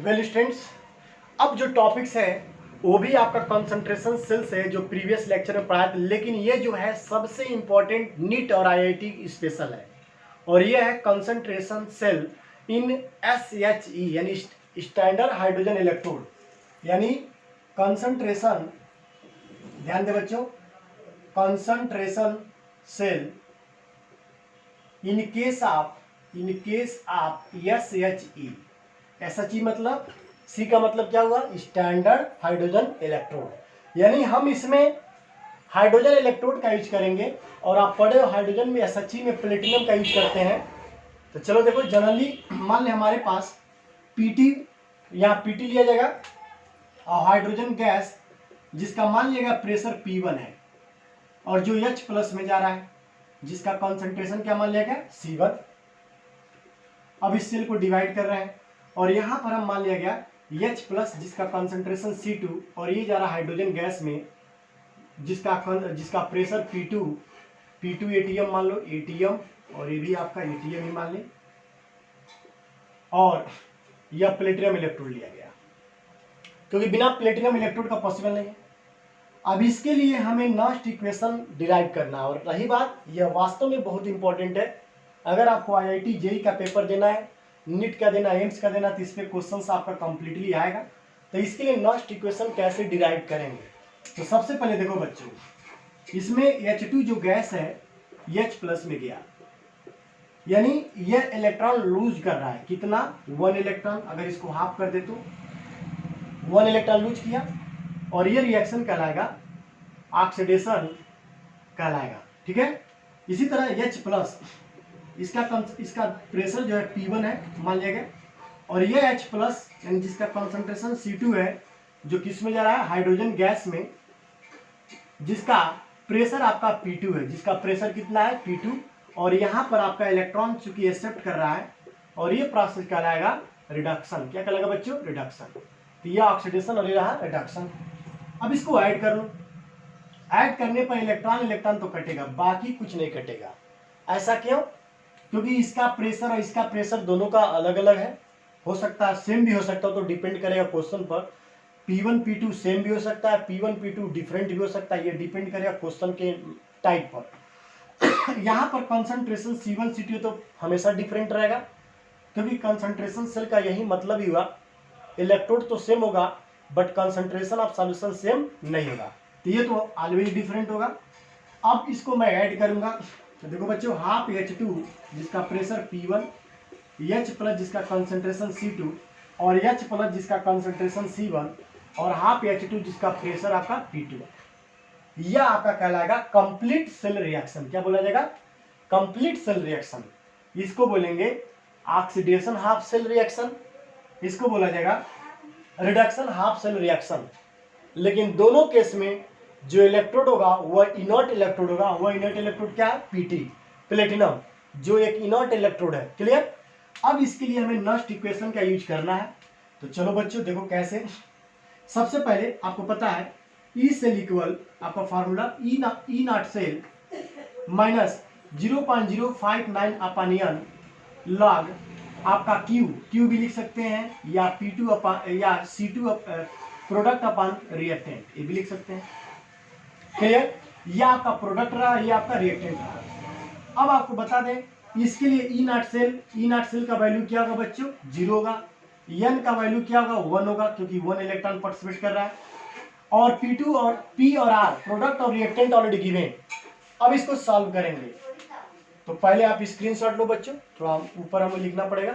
Well students, अब जो topics है वो भी आपका कंसंट्रेशन सेल्स है जो प्रीवियस लेक्चर में पढ़ा था, लेकिन ये जो है सबसे इम्पोर्टेंट नीट और आईआईटी स्पेशल है और ये है कंसंट्रेशन सेल इन SHE यानी स्टैंडर्ड हाइड्रोजन इलेक्ट्रोड। यानी कंसंट्रेशन, ध्यान दे बच्चों, concentration cell in case of SHE। SHE मतलब सी का मतलब क्या हुआ, स्टैंडर्ड हाइड्रोजन इलेक्ट्रोड। यानी हम इसमें हाइड्रोजन इलेक्ट्रोड का यूज करेंगे और आप पढ़े हो हाइड्रोजन में SHE में प्लेटिनम का यूज करते हैं। तो चलो देखो, जनरली मान लें हमारे पास PT, यहाँ PT लिया जाएगा और हाइड्रोजन गैस जिसका मान लिएगा प्रेशर P1 है और जो H प्लस में जा रहा है जिसका कॉन्सेंट्रेशन क्या मान लिया गया, C1। अब इस सेल को डिवाइड कर रहे हैं और यहाँ पर हम मान लिया गया H प्लस जिसका कॉन्सेंट्रेशन C2 और ये जा रहा हाइड्रोजन गैस में जिसका प्रेशर P2 ATM मान लो, ATM, और ये भी आपका ATM ही मान लें, और यह प्लेटिनम इलेक्ट्रोड लिया गया क्योंकि बिना प्लेटिनम इलेक्ट्रोड का पॉसिबल नहीं है। अब इसके लिए हमें नॉस्ट इक्वेशन डिराइव करना है और रही बात, यह वास्तव में बहुत इंपॉर्टेंट है। अगर आपको IIT JEE का पेपर देना है, नीट का देना, एम्स का देना, तो इस पर क्वेश्चन आपका कंप्लीटली आएगा। तो इसके लिए नॉस्ट इक्वेशन कैसे डिराइव करेंगे, तो सबसे पहले देखो बच्चों, इसमें H2 जो गैस है H प्लस में गया, यानी यह इलेक्ट्रॉन लूज कर रहा है कितना, 1 इलेक्ट्रॉन। अगर इसको हाफ कर दे तो 1 इलेक्ट्रॉन लूज किया और ये रिएक्शन कहलाएगा ऑक्सीडेशन कहलाएगा, ठीक है। इसी तरह H प्लस इसका प्रेशर जो है P1 है मान लिया गया, और ये H प्लस यानी जिसका कंसंट्रेशन C2 है जो किस में जा रहा है, हाइड्रोजन गैस में, जिसका प्रेशर आपका P2 है, जिसका प्रेशर कितना है P2, और यहाँ पर आपका इलेक्ट्रॉन चूंकि एक्सेप्ट कर रहा है और ये प्रोसेस कहलाएगा रिडक्शन। क्या कहलाएगा बच्चों, रिडक्शन। तो ये ऑक्सीडेशन और ये रहा रिडक्शन। अब इसको ऐड कर लो, ऐड करने पर इलेक्ट्रॉन तो कटेगा, बाकी कुछ नहीं कटेगा। ऐसा क्यों, क्योंकि इसका प्रेशर और इसका प्रेशर दोनों का अलग अलग है। हो सकता है सेम भी हो सकता है, तो डिपेंड करेगा क्वेश्चन पर। P1 P2 सेम भी हो सकता है, P1 P2 डिफरेंट भी हो सकता है, ये डिपेंड करेगा क्वेश्चन के टाइप पर। यहाँ पर कंसंट्रेशन C1 C2 तो हमेशा डिफरेंट रहेगा, क्योंकि कंसंट्रेशन सेल का यही मतलब ही हुआ, इलेक्ट्रोड तो सेम होगा but concentration of solution same नहीं होगा, तो ये तो ऑलवेज डिफरेंट होगा। अब इसको मैं ऐड करूंगा, तो देखो बच्चों, हाफ H2 जिसका प्रेशर P1, H प्लस जिसका कंसंट्रेशन C2 और H प्लस जिसका कंसंट्रेशन C1 और हाफ H2 जिसका प्रेशर आपका P2, यह आपका कहलाएगा कंप्लीट सेल रिएक्शन। क्या बोला जाएगा, कंप्लीट सेल रिएक्शन। इसको बोलेंगे ऑक्सीडेशन हाफ सेल रिएक्शन, इसको बोला जाएगा रिडक्शन हाफ सेल रिएक्शन। लेकिन दोनों केस में जो इलेक्ट्रोड होगा वह इनर्ट इलेक्ट्रोड होगा। वह इनर्ट इलेक्ट्रोड क्या है, PT, प्लेटिनम, जो एक इनर्ट इलेक्ट्रोड है। क्लियर। अब इसके लिए हमें नॉस्ट इक्वेशन का यूज करना है, तो चलो बच्चों देखो कैसे। सबसे पहले आपको पता है ई सेल इक्वल आपका formula E not cell minus 0.059 upon n log आपका Q भी लिख सकते हैं, या P2 अपॉन या C2 प्रोडक्ट अपॉन रिएक्टेंट, ये भी लिख सकते हैं। क्लियर। यह आपका प्रोडक्ट रहा, ये आपका रिएक्टेंट रहा। अब आपको बता दें, इसके लिए ई नॉट सेल का वैल्यू क्या होगा बच्चों, 0 होगा। n का वैल्यू क्या होगा, 1 होगा, क्योंकि 1 इलेक्ट्रॉन पार्टिसिपेट कर रहा है। और P2 और P और R प्रोडक्ट और रिएक्टेंट ऑलरेडी गिवन। अब इसको सॉल्व करेंगे, तो पहले आप स्क्रीनशॉट लो बच्चों, थोड़ा ऊपर हमें लिखना पड़ेगा,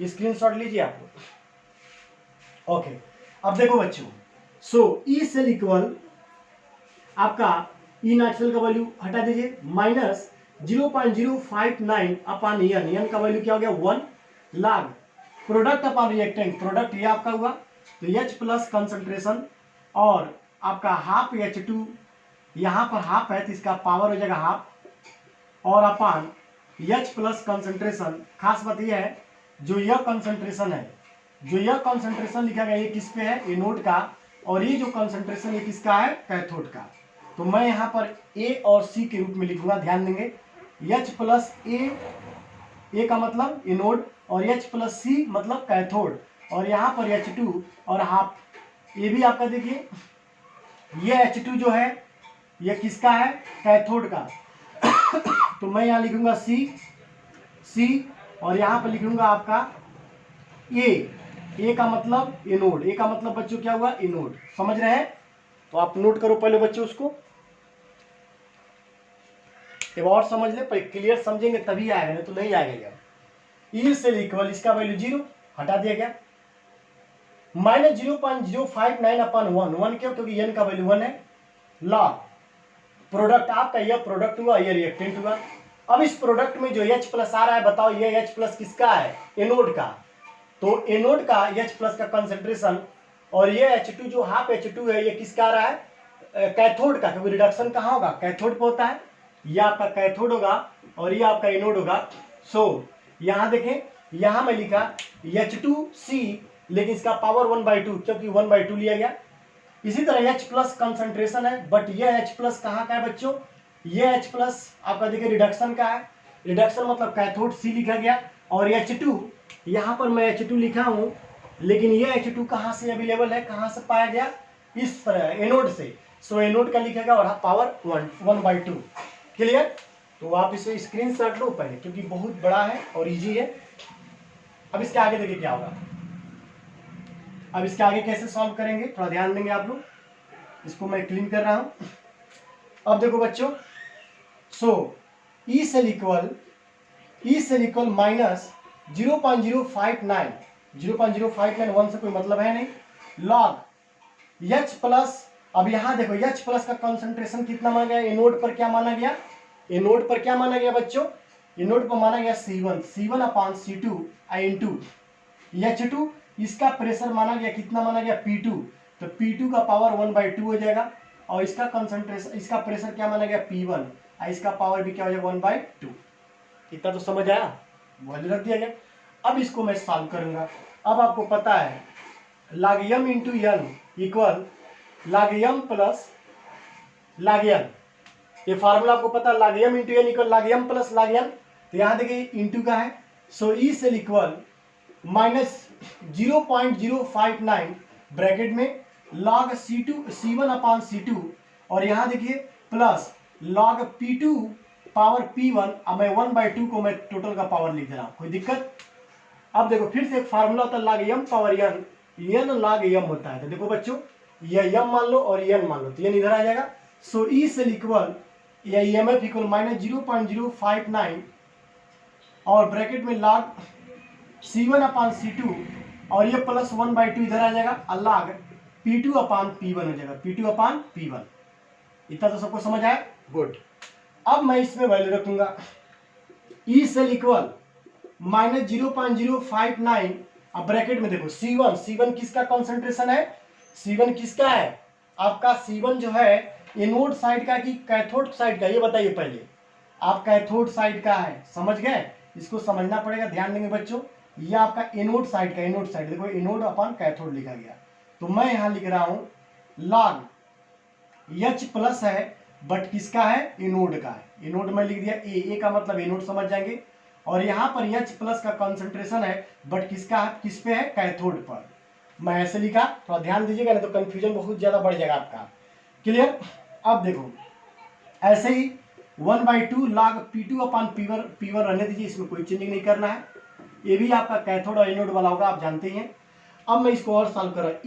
स्क्रीनशॉट लीजिए आप लोग। ओके, अब देखो बच्चों, सो ई सेल इक्वल आपका ई नॉट सेल का वैल्यू हटा दीजिए, माइनस 0.059 अपॉन n का वैल्यू क्या हो गया, 1 log product upon reactant, product ये आपका हुआ, तो H प्लस कंसंट्रेशन और आपका हाफ H2, यहाँ पर हाफ है तो इसका पावर हो जाएगा हाफ, और अपॉन H प्लस कंसंट्रेशन। खास बात यह है, जो यह कंसंट्रेशन है, जो यह कंसंट्रेशन लिखा गया, ये किस पे है, एनोड का, और ये जो कंसंट्रेशन ये किसका है, कैथोड का। तो मैं यहाँ पर A और C के रूप में लिखूंगा, ध्यान देंगे। H प्लस A का मतलब एनोड और H प्लस C मतलब कैथोड। और यहाँ पर H2 और हाफ, ये भी आपका देखिए ये H2 जो है ये किसका है, कैथोड का। तो मैं यहाँ लिखूंगा C और यहाँ पर लिखूंगा आपका ए का मतलब एनोड, ए का मतलब बच्चों क्या हुआ, एनोड। समझ रहे हैं? तो आप नोट करो पहले बच्चों उसको, एक और समझ ले, पर क्लियर समझेंगे तभी आएगा, नहीं तो नहीं आएगा। ई से इक्वल, इसका वैल्यू 0 हटा दिया गया, माइनस 0.059 अपन 1 क्यों, क्योंकि एन का वैल्यू 1 है। लॉग प्रोडक्ट आपका, यह प्रोडक्ट हुआ, यह रिएक्टेंट हुआ। अब इस प्रोडक्ट में जो H प्लस आ रहा है, बताओ ये H प्लस किसका है, एनोड का। तो एनोड का H प्लस का कंसेंट्रेशन, और ये H2 जो हाफ H2 है, ये किसका आ रहा है, कैथोड का, क्योंकि रिडक्शन कहाँ होगा, कैथोड पे होता है। ये आपका कैथोड होगा और ये आपका एनोड होगा। सो यहाँ देखें, यहाँ मैं लिखा H2C, लेकिन इसका पावर 1/2, क्योंकि 1/2 लिया गया। इसी तरह H प्लस कंसंट्रेशन है, बट ये H प्लस कहाँ का है बच्चों, ये H प्लस आपका देखिए रिडक्शन का है। रिडक्शन मतलब कैथोड C लिखा गया, और H2 यहाँ पर मैं H2 लिखा हूँ, लेकिन ये H2 कहाँ से अवेलेबल है, कहाँ से पाया गया, इस तरह एनोड से। सो एनोड का लिखेगा और पावर 1/2। क्लियर? तो आप इसे स्क्रीनशॉट लो पहले, क्योंकि बहुत बड़ा है और इजी है। अब इसके आगे देखिए क्या होगा, अब इसके आगे कैसे सॉल्व करेंगे, थोड़ा ध्यान देंगे आप लोग। इसको मैं क्लीन कर रहा हूं। अब देखो बच्चों, सो ई सेल इक्वल माइनस 0.059, 0.059 1 से कोई मतलब है नहीं, लॉग H प्लस। अब यहां देखो H प्लस का कंसंट्रेशन कितना माना गया, एनोड पर क्या माना गया, एनोड पर क्या माना गया बच्चों, एनोड पर माना गया C1 upon C2 into H2, इसका प्रेशर माना गया कितना, माना गया P2, तो P2 का पावर 1/2 हो जाएगा, और इसका कंसंट्रेशन, इसका प्रेशर क्या माना गया P1, और इसका पावर भी क्या हो जाएगा 1/2। इतना तो समझ आया, वैल्यू रख दिया गया। अब इसको मैं सॉल्व करूंगा। अब आपको पता है log m into n equal log m plus log n, ये फार्मूला आपको पता है, log m into n equal log m plus log n। तो यहाँ देखिए इंटू का है, so E cell equal minus 0.059 bracket में log C1 अपॉन C2, और यहाँ देखिए plus log P2 power P1। अब मैं 1/2 को मैं टोटल का पावर लिख दे रहा हूँ, कोई दिक्कत? अब देखो फिर से एक फार्मूला होता है log m power n log m होता है। तो देखो बच्चों, ये m मान लो और n मान लो, तो n इधर आ जाएगा। So E cell equal EMF equal minus 0.059 और ब्रैकेट में log C1 अपान C2, और ये प्लस 1/2 इधर आ जाएगा, अलग P2 अपान P1 हो जाएगा, P2 अपान P1। इतना तो सबको समझ आया, गुड। अब मैं इसमें वैल्यू रखूंगा, ई सेल इक्वल माइनस 0.059, अब ब्रैकेट में देखो C1 किसका कॉन्सेंट्रेशन है, C1 किसका है आपका, C1 जो है एनोड साइड का कि कैथोड साइड का, ये बताइए पहले। आप कैथोड साइड का है, समझ गए? इसको समझना पड़ेगा, ध्यान देंगे बच्चों। ये आपका एनोड साइड का, एनोड साइड देखो, एनोड अपॉन कैथोड लिखा गया। तो मैं यहां लिख रहा हूं log H प्लस है, बट किसका है, एनोड का है। एनोड में लिख दिया ए का मतलब एनोड समझ जाएंगे, और यहाँ पर H प्लस का कंसंट्रेशन है, बट किसका है, किस पे है, कैथोड पर। मैं ऐसे लिखा, थोड़ा ध्यान दीजिएगा, नहीं तो कंफ्यूजन बहुत ज्यादा बढ़ जाएगा आपका। क्लियर? अब देखो ऐसे ही 1/2 log P2 अपॉन P1 रहने दीजिए, इसमें कोई चेंजिंग नहीं करना है। ये भी आपका कैथोड और एनोड वाला होगा, आप जानते ही हैं। अब मैं इसको और सॉल्व कर रहा हूँ,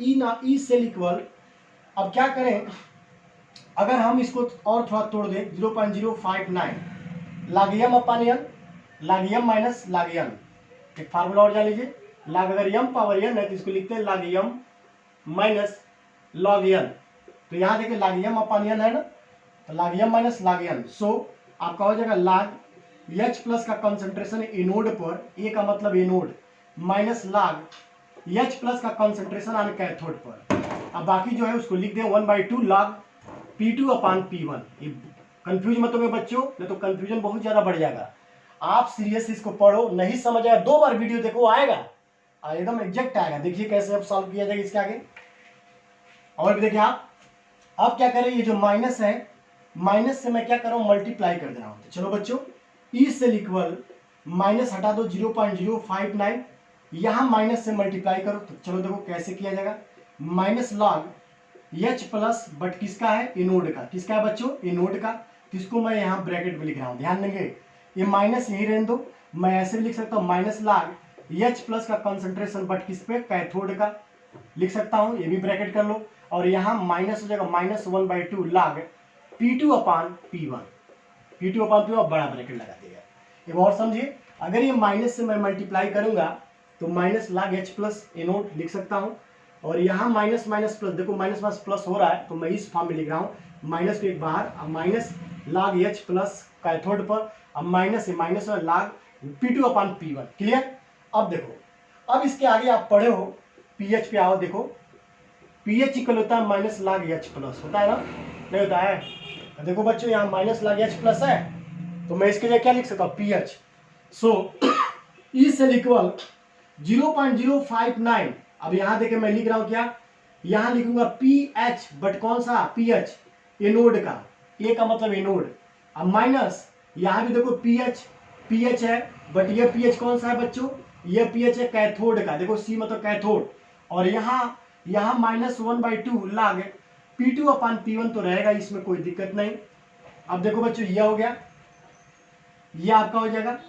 ई सेल इक्वल, अब क्या करें, अगर हम इसको और थोड़ा तोड़ दें, 0.059 log m upon n, log m minus log n। एक फार्मूला और जान लीजिए, log अगर m पावर n है तो इसको लिखते हैं log m minus log n। तो यहाँ देखिए log m अपॉन n है ना, तो log m minus log n। सो आपका हो जाएगा log H प्लस का कंसंट्रेशन एनोड पर, ए का मतलब anode, minus log H plus का कंसंट्रेशन ऑन कैथोड पर। अब बाकी जो है उसको लिख दें 1/2 log P2 अपॉन P1। ये कंफ्यूज मत होगे बच्चों, नहीं तो कंफ्यूजन बहुत ज्यादा बढ़ जाएगा। आप सीरियस इसको पढ़ो, नहीं समझ आया 2 बार वीडियो देखो, आएगा एकदम एग्जैक्ट आएगा। देखिए कैसे अब सॉल्व किया जाएगा इसके आगे। और भी देखिए आप, अब क्या करें, ये जो माइनस है, माइनस से मैं क्या कर रहा हूं, मल्टीप्लाई कर दे रहा हूं। तो चलो बच्चों, ई सेल इक्वल माइनस हटा दो 0.059, यहाँ माइनस से मल्टीप्लाई करो, तो चलो देखो कैसे किया जाएगा। Minus log H plus, but किसका है, इनोड का। किसका है बच्चों, इनोड का। तो इसको मैं यहाँ ब्रैकेट में लिख रहा हूँ, ध्यान देंगे, ये माइनस यही रहने दो। मैं ऐसे भी लिख सकता हूँ माइनस लॉग एच प्लस का कंसंट्रेशन, बट किस पे, कैथोड का, लिख सकता हूँ, ये भी ब्रैकेट कर लो। और यहाँ माइनस हो जाएगा -1/2 लॉग P2 अपान P1, P2 अपान P1 बड़ा ब्रैकेट लगा देगा। एक और समझिए, अगर ये माइनस से मैं मल्टीप्लाई करूंगा तो minus log H plus inode लिख सकता हूँ। और यहाँ माइनस माइनस प्लस, देखो माइनस माइनस प्लस हो रहा है, तो मैं इस फॉर्म में लिख रहा हूँ, माइनस को एक बाहर, अब minus log H plus cathode पर, अब माइनस माइनस लॉग P2 अपान P1। क्लियर। अब देखो, अब इसके आगे आप पढ़े हो, पीएच पे आओ, देखो पीएच इक्वल होता है माइनस लॉग एच प्लस, होता है ना, नहीं होता है। देखो बच्चों, यहाँ माइनस लॉग एच प्लस है, तो मैं इसके लिए क्या लिख सकता हूँ, पीएच। सो ई सेल इक्वल 0.059। अब यहाँ देखे मैं लिख रहा हूँ क्या, यहाँ लिखूंगा पीएच, बट कौन सा, पीएच एनोड का, ए का मतलब एनोड। अब माइनस, यहाँ भी देखो पीएच, पीएच है, बट ये पीएच कौन सा है बच्चों, ये पीएच है कैथोड का, देखो सी मतलब कैथोड। और यहाँ -1/2 लॉग P2 अपान P1 तो रहेगा, इसमें कोई दिक्कत नहीं। अब देखो बच्चों, यह हो गया, ये आपका हो जाएगा।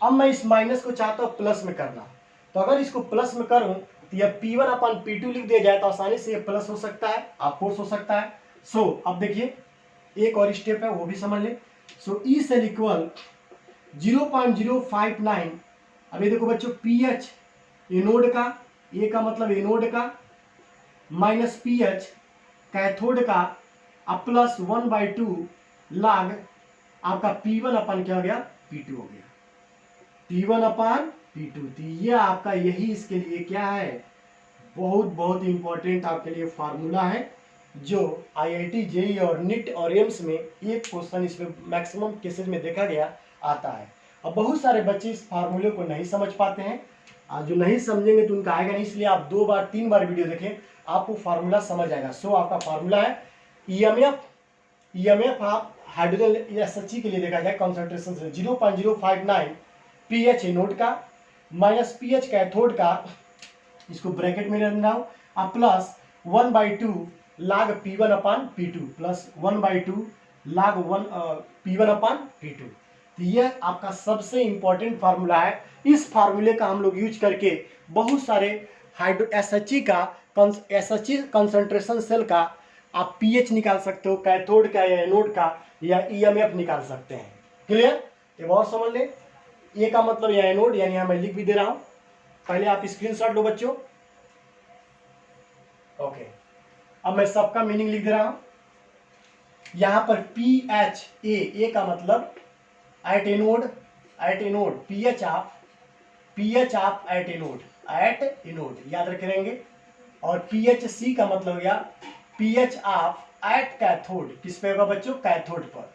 अब मैं इस माइनस को चाहता हूं प्लस में करना, तो अगर इसको प्लस में करूं तो यह P1 अपान P2 लिख दिया जाए, तो आसानी से ये प्लस हो सकता है, अपोज हो सकता है। सो अब देखिए, एक और स्टेप है, वो भी समझ ले। सो ई सेल इक्वल 0.059। अभी देखो बच्चों, पीएच एनोड का, ए का मतलब एनोड का, माइनस पीएच कैथोड का, अब प्लस 1/2 लॉग आपका P1 अपान क्या हो गया, P2 हो गया, P1 अपान P2। तो ये आपका यही इसके लिए क्या है, बहुत बहुत इंपॉर्टेंट आपके लिए फार्मूला है, जो आईआईटी जेई और नीट और एम्स में एक क्वेश्चन इसमें मैक्सिमम केसेस में देखा गया आता है। अब बहुत सारे बच्चे इस फार्मूले को नहीं समझ पाते हैं, जो नहीं समझेंगे तो उनका आएगा नहीं, इसलिए आप 2 बार 3 बार वीडियो देखें, आपको फार्मूला समझ आएगा। सो आपका फार्मूला है ईएमएफ आप हाइड्रोजन या सच्ची के लिए देखा जाए कॉन्सेंट्रेशन से 0.059 पीएच एनोड का, माइनस पीएच कैथोड का, इसको ब्रैकेट में रख रहा हूं, अब प्लस 1/2 log P1 अपान P2, प्लस 1/2 log P1 अपान P2। तो यह आपका सबसे इंपॉर्टेंट फार्मूला है। इस फार्मूले का हम लोग यूज करके बहुत सारे हाइड्रो एसएचजी का, एसएचजी कंसंट्रेशन सेल का आप पीएच निकाल सकते हो, कैथोड का या एनोड का, या ईएमएफ निकाल सकते हैं। क्लियर। एक और समझ ले, ए का मतलब या एनोड, यानी यहां मैं लिख भी दे रहा हूं, पहले आप स्क्रीनशॉट लो बच्चों। ओके, अब मैं सबका मीनिंग लिख दे रहा हूं। यहां पर पी एच ए का मतलब at anode, pH of at anode याद रखे रहेंगे। और पीएच सी का मतलब गया पीएच ऑफ एट कैथोड, किस पे होगा बच्चों, कैथोड पर,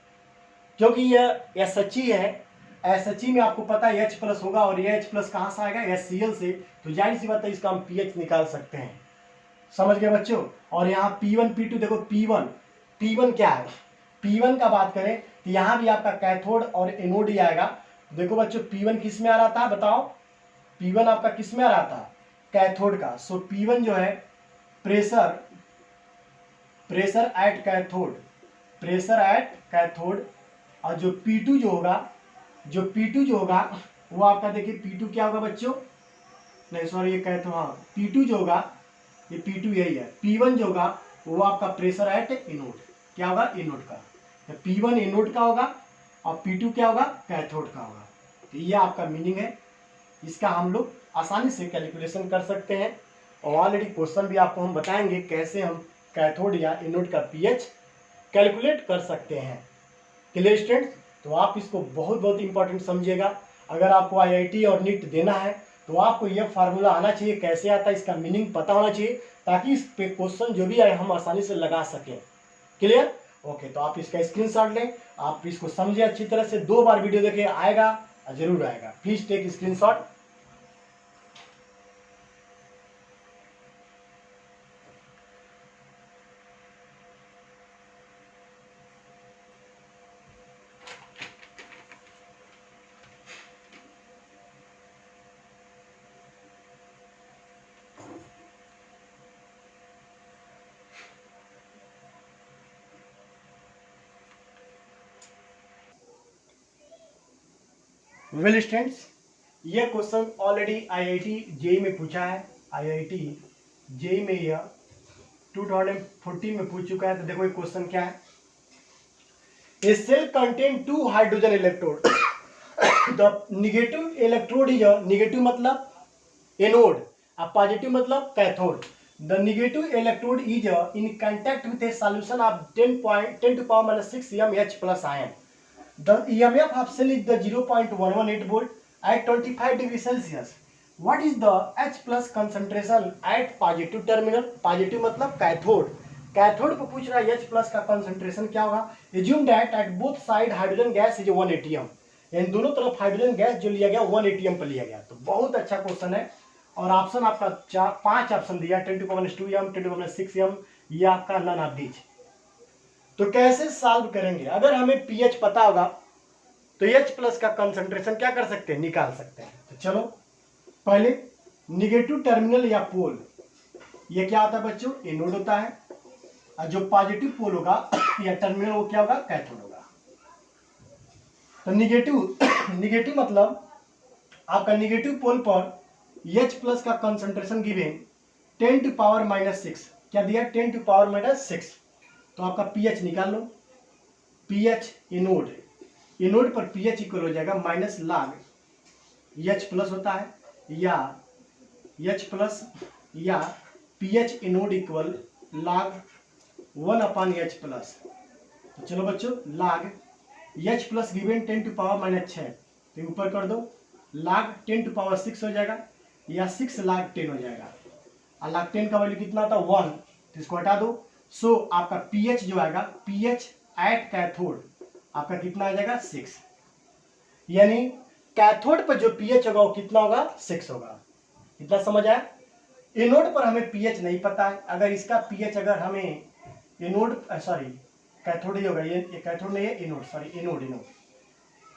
क्योंकि यह एसएचजी है, एसएचजी में आपको पता है एच प्लस होगा, और ये एच प्लस कहां से आएगा, एससीएल से, तो जाहिर सी बात है इसका हम पीएच निकाल सकते हैं। समझ गए बच्चों। और यहाँ P1 P2 देखो, P1 क्या है, P1 का बात करें तो यहाँ भी आपका कैथोड और एनोड ही आएगा। देखो बच्चों, P1 किस में आ रहा था बताओ, P1 आपका किस में आ रहा था, कैथोड का। सो P1 जो है प्रेशर एट कैथोड, और जो P2 जो होगा वो आपका देखिए, P2 क्या होगा बच्चों, नहीं सॉरी ये कैथोड, हाँ P2 जो होगा, ये P2 यही है। P1 जो होगा वो आपका प्रेशर एट एनोड, क्या होगा, एनोड का। P1 एनोड का होगा और P2 क्या होगा, कैथोड का होगा। तो ये आपका मीनिंग है। इसका हम लोग आसानी से कैलकुलेशन कर सकते हैं, और ऑलरेडी क्वेश्चन भी आपको हम बताएंगे कैसे हम कैथोड या एनोड का पीएच कैलकुलेट कर सकते हैं। Clear students. तो आप इसको बहुत बहुत इंपॉर्टेंट समझिएगा। अगर आपको आईआईटी और नीट देना है तो आपको यह फार्मूला आना चाहिए, कैसे आता है इसका मीनिंग पता होना चाहिए, ताकि इस पे क्वेश्चन जो भी आए हम आसानी से लगा सकें। क्लियर। ओके, तो आप इसका स्क्रीनशॉट लें, आप इसको समझे अच्छी तरह से, 2 बार वीडियो देखें, आएगा, जरूर आएगा। Please take screenshot. Well students, ये क्वेश्चन ऑलरेडी आईआईटी जेई में पूछा है। आईआईटी जेई में यह 2014 में पूछ चुका है। तो देखो ये क्वेश्चन क्या है। A cell contain 2 hydrogen electrode the negative electrode is negative मतलब एनोड, पॉजिटिव मतलब cathode. The negative electrode is in contact with a solution of 10 to the power -6 mH plus ion. The EMF of cell is the 0.118 volt at 25 degrees Celsius. What is the H plus concentration at positive terminal? Positive मतलब cathode. Cathode को पूछ रहा है H plus का concentration क्या होगा। Assume that at both side hydrogen gas is 1 atm. इन दोनों तरफ हाइड्रोजन गैस जो लिया गया 1 atm पर लिया गया। तो बहुत अच्छा क्वेश्चन है। और ऑप्शन आपका 5 ऑप्शन दिया, 10⁻²m, 10⁻6m, ये आपका नन ऑफ दीज। तो कैसे सॉल्व करेंगे? अगर हमें पीएच पता होगा तो H प्लस का कंसंट्रेशन क्या कर सकते हैं, निकाल सकते हैं। तो चलो पहले निगेटिव टर्मिनल या पोल, ये क्या होता है बच्चों, एनोड होता है। और जो पॉजिटिव पोल होगा या टर्मिनल वो क्या होगा, कैथोड होगा। तो निगेटिव मतलब आपका निगेटिव पोल पर H प्लस का कंसंट्रेशन गिवन 10⁻⁻6, क्या दिया 10⁻⁻6। तो आपका पीएच निकाल लो। पीएच एनोड पर पीएच इक्वल हो जाएगा माइनस log H प्लस होता है या H प्लस या pH anode equal log 1/H plus. तो चलो बच्चों log H प्लस गिवन 10⁻⁻6, तो ऊपर कर दो log 10⁻6 हो जाएगा या 6 log 10 हो जाएगा। और log 10 का वैल्यू कितना था 1, तो इसको हटा दो। सो आपका पीएच जो आएगा, पीएच एट कैथोड आपका कितना आ जाएगा 6। यानी कैथोड पर जो पीएच होगा वो कितना होगा 6 होगा। इतना समझ आया। एनोड पर हमें पीएच नहीं पता है। अगर इसका पीएच अगर हमें कैथोड ही होगा, ये कैथोड नहीं है, एनोड, सॉरी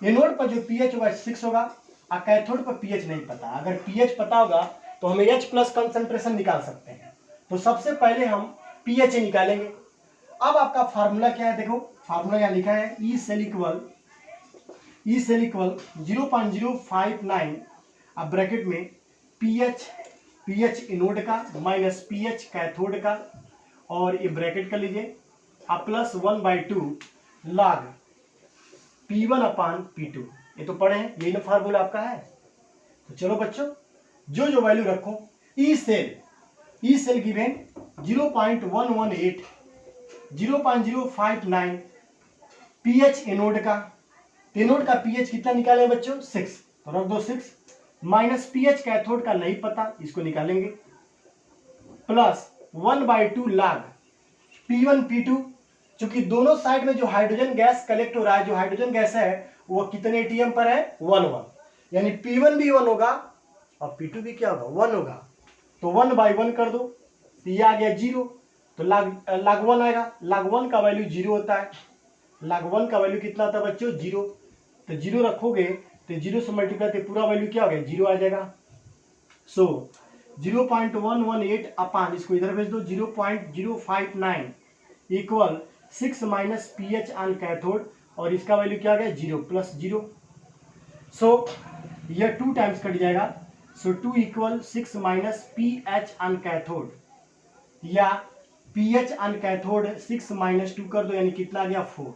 एनोड पर जो पीएच होगा 6 होगा। और कैथोड पर पीएच नहीं पता। अगर पीएच पता होगा तो हमें H प्लस कंसंट्रेशन निकाल सकते हैं। तो सबसे पहले हम पीएच निकालेंगे। अब आपका फार्मूला क्या है, देखो फार्मूला यहाँ लिखा है ई सेल इक्वल 0.059, अब ब्रैकेट में पीएच एनोड का माइनस पीएच कैथोड का, और ये ब्रैकेट कर लीजिए, अब प्लस 1/2 log P1/P2। ये तो पढ़े हैं, यही ना फार्मूला आपका है। तो चलो बच्चों जो वैल्यू रखो, E cell given 0.118, 0.059 pH anode का पीएच कितना निकाले बच्चों 6, तो रख दो 6, माइनस पीएच कैथोड का नहीं पता, इसको निकालेंगे, प्लस 1/2 log P1 P2। चूंकि दोनों साइड में जो हाइड्रोजन गैस कलेक्ट हो रहा है, जो हाइड्रोजन गैस है वो कितने एटीएम पर है 1, यानी P1 भी 1 होगा और P2 भी क्या होगा 1 होगा। तो 1/1 कर दो, तो ये आ गया 0, तो log 1 आएगा। log 1 का वैल्यू 0 होता है। log 1 का वैल्यू कितना होता है बच्चों 0, तो 0 रखोगे तो 0 से मल्टीप्लाई तो पूरा वैल्यू क्या हो गया 0 आ जाएगा। सो 0.118 इसको इधर भेज दो, 0.059 equal 6 minus pH on cathode, और इसका वैल्यू क्या आ गया 0 प्लस 0। सो यह 2 टाइम्स कट जाएगा। सो 2 equal 6 minus pH on cathode, या पीएच ऑन कैथोड 6 माइनस 2 कर दो, यानी कितना आ गया 4।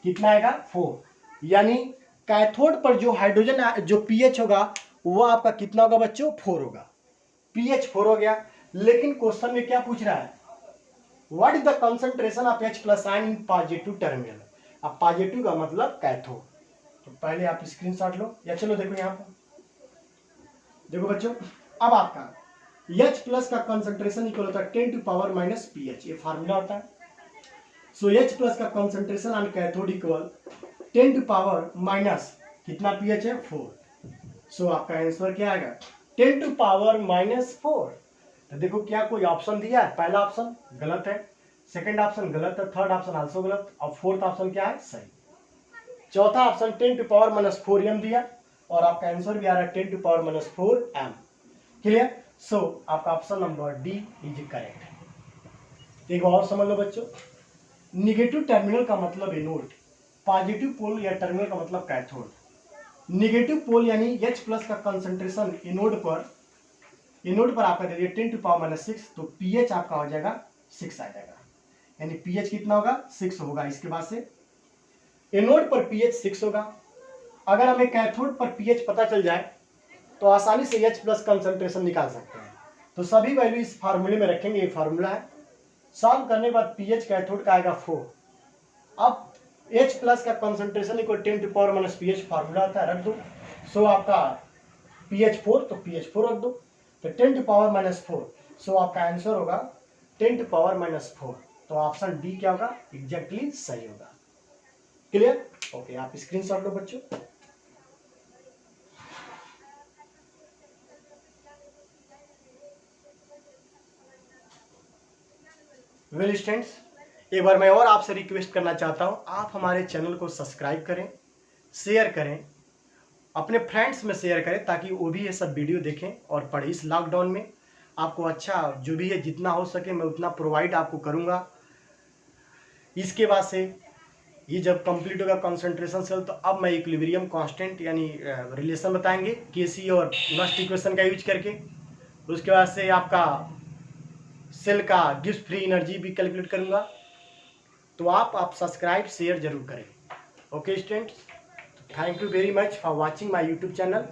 कितना आएगा 4। यानी कैथोड पर जो हाइड्रोजन जो पीएच होगा वो आपका कितना होगा बच्चों 4 होगा। पीएच 4 हो गया। लेकिन क्वेश्चन में क्या पूछ रहा है, what is the concentration of H plus ion in positive terminal. अब पॉजिटिव का मतलब कैथोड। तो पहले आप स्क्रीनशॉट लो, या चलो देखो यहाँ पर देखो बच्चों, अब आपका H प्लस का कंसंट्रेशन इक्वल होता है 10⁻⁻pH, ये फार्मूला होता है। सो H प्लस का कंसंट्रेशन ऑन कैथोड इक्वल 10⁻- कितना pH है 4। सो आपका आंसर क्या आएगा 10⁻⁻4। तो देखो क्या कोई ऑप्शन दिया है, पहला ऑप्शन गलत है, सेकंड ऑप्शन गलत है, थर्ड ऑप्शन आल्सो गलत, और फोर्थ ऑप्शन क्या है सही। चौथा ऑप्शन 10⁻⁻4m दिया, और आपका आंसर भी आ रहा है 10⁻⁻4m। क्लियर। सो आपका option number D is correct. एक और समझ लो बच्चों, निगेटिव टर्मिनल का मतलब एनोड, पॉजिटिव पोल या टर्मिनल का मतलब कैथोड। निगेटिव पोल यानी H प्लस का कंसंट्रेशन एनोड पर आपका दे दिया 10⁻⁶, तो pH आपका हो जाएगा 6 आ जाएगा, यानी pH कितना होगा 6 होगा। इसके बाद से एनोड पर pH 6 होगा। अगर हमें कैथोड पर pH पता चल जाए तो आसानी से H प्लस कंसंट्रेशन निकाल सकते हैं। तो सभी वैल्यू इस फार्मूले में रखेंगे, ये फार्मूला है। सॉल्व करने के बाद pH कैथोड का आएगा 4। अब H प्लस का कंसंट्रेशन इक्वल 10⁻⁻pH फार्मूला होता है, रख दो। सो आपका pH 4, तो pH 4 रख दो, तो 10⁻⁻4, सो आपका आंसर होगा 10⁻⁻4। तो ऑप्शन डी क्या होगा, एग्जैक्टली सही होगा। क्लियर? ओके, आप स्क्रीनशॉट लो बच्चों। वेल स्टूडेंट्स, एक बार मैं और आपसे रिक्वेस्ट करना चाहता हूं, आप हमारे चैनल को सब्सक्राइब करें, शेयर करें, अपने फ्रेंड्स में शेयर करें, ताकि वो भी ये सब वीडियो देखें और पढ़ें। इस लॉकडाउन में आपको अच्छा जो भी है जितना हो सके मैं उतना प्रोवाइड आपको करूंगा। इसके बाद से ये जब कंप्लीट होगा कंसंट्रेशन सेल, तो अब मैं इक्विलिब्रियम कांस्टेंट यानी रिलेशन बताएंगे केसी और नस्ट इक्वेशन का यूज करके। उसके बाद से आपका सेल का गिब्स फ्री एनर्जी भी कैलकुलेट करूंगा। तो आप सब्सक्राइब शेयर जरूर करें। Okay students, thank you very much for watching my YouTube channel.